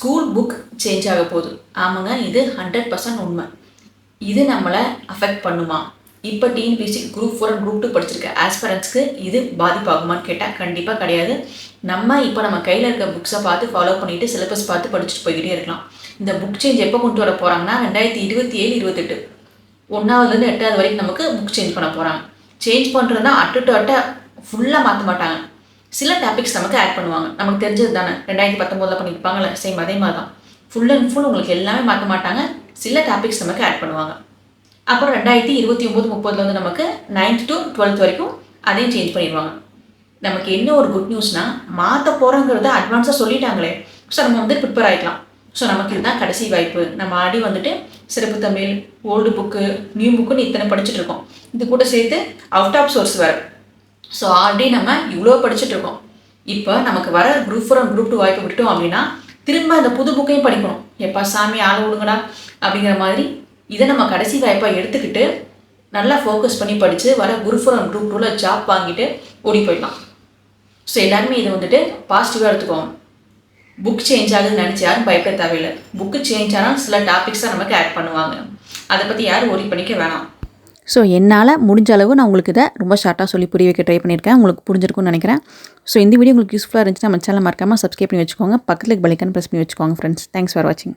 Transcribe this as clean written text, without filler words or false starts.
School book change ஆக போகுது. ஆமாங்க, இது 100% உண்மை. இது நம்மளை அஃபெக்ட் பண்ணுமா? இப்போ டிஎன்பிஎஸ்சி குரூப் 4 அண்ட் குரூப் 2 படிச்சிருக்க ஆஸ்பரன்ஸ்க்கு இது பாதிப்பாகுமான்னு கேட்டால் கண்டிப்பாக கிடையாது. நம்ம கையில் இருக்க புக்ஸை பார்த்து ஃபாலோ பண்ணிவிட்டு சிலபஸ் பார்த்து படிச்சுட்டு போய்கிட்டே இருக்கலாம். இந்த புக் சேஞ்ச் எப்போ கொண்டு வர போகிறாங்கன்னா 2027-28 1ஆவதுலேருந்து 8ஆவது வரைக்கும் நமக்கு புக் சேஞ்ச் பண்ண போகிறாங்க. சேஞ்ச் பண்ணுறதுனா அட்ட ஃபுல்லாக மாற்ற மாட்டாங்க. சில டாபிக்ஸ் நமக்கு ஆட் பண்ணுவாங்க. நமக்கு தெரிஞ்சது தானே, 2019 பண்ணியிருப்பாங்கல்ல, சேம் அதே மாதிரி தான். ஃபுல் அண்ட் ஃபுல் உங்களுக்கு எல்லாமே மாற்ற மாட்டாங்க. சில டாபிக்ஸ் நமக்கு ஆட் பண்ணுவாங்க. அப்புறம் 2029-30 வந்து நமக்கு 9th to 12th வரைக்கும் அதையும் சேஞ்ச் பண்ணிடுவாங்க. நமக்கு என்ன ஒரு குட் நியூஸ்னால், மாற்ற போகிறோங்கிறத அட்வான்ஸாக சொல்லிட்டாங்களே, ஸோ நம்ம வந்து ப்ரிப்பேர் ஆகிக்கலாம். ஸோ நமக்கு இதுதான் கடைசி வாய்ப்பு. நம்ம ஆடி வந்துட்டு சிறப்பு தமிழ், ஓல்டு புக்கு, நியூ புக்குன்னு இத்தனை படிச்சுட்ருக்கோம். இது கூட சேர்த்து அவுட் ஆஃப் சோர்ஸ் வேறு. ஸோ ஆல்ரெடி நம்ம இவ்வளோ படிச்சுட்ருக்கோம். இப்போ நமக்கு வர குரூப் 4 அண்ட் குரூப் 2 வாய்ப்பு விட்டோம் அப்படின்னா திரும்ப அந்த புது புக்கையும் படிக்கணும். எப்போ சாமி ஆள விடுங்கடா அப்படிங்கிற மாதிரி இதை நம்ம கடைசி வாய்ப்பாக எடுத்துக்கிட்டு நல்லா ஃபோக்கஸ் பண்ணி படித்து வர குரூப் 4 அண்ட் குரூப் 2ல் ஜாப் வாங்கிட்டு ஓடி போயிடலாம். ஸோ எல்லாருமே இதை வந்துட்டு பாசிட்டிவாக எடுத்துக்கோங்க. புக் சேஞ்ச் ஆகுதுன்னு நினச்சி யாரும் பயப்பட தேவையில்லை. புக்கு சேஞ்ச் ஆனால் சில டாபிக்ஸ் தான் நமக்கு ஆட் பண்ணுவாங்க. அதை பற்றி யாரும் ஒரி பண்ணிக்க வேணாம். ஸோ என்னால் முடிஞ்ச அளவு நான் உங்களுக்கு இதை ரொம்ப ஷார்ட்டாக சொல்லி புரிய வைக்க ட்ரை பண்ணியிருக்கேன். உங்களுக்கு புரிஞ்சிருக்கும்னு நினைக்கிறேன். ஸோ இந்த வீடியோ உங்களுக்கு யூஸ்ஃபுல்லாக இருந்துச்சுன்னா நம்ம சேனல் மறக்காமல் சப்ஸ்கிரைப் பண்ணி வச்சுக்கோங்க. பக்கத்தில் பெல் ஐக்கான் ப்ரெஸ் பண்ணி வச்சுக்கோங்க ஃப்ரெண்ட்ஸ். தேங்க்ஸ் ஃபார் வாட்சிங்.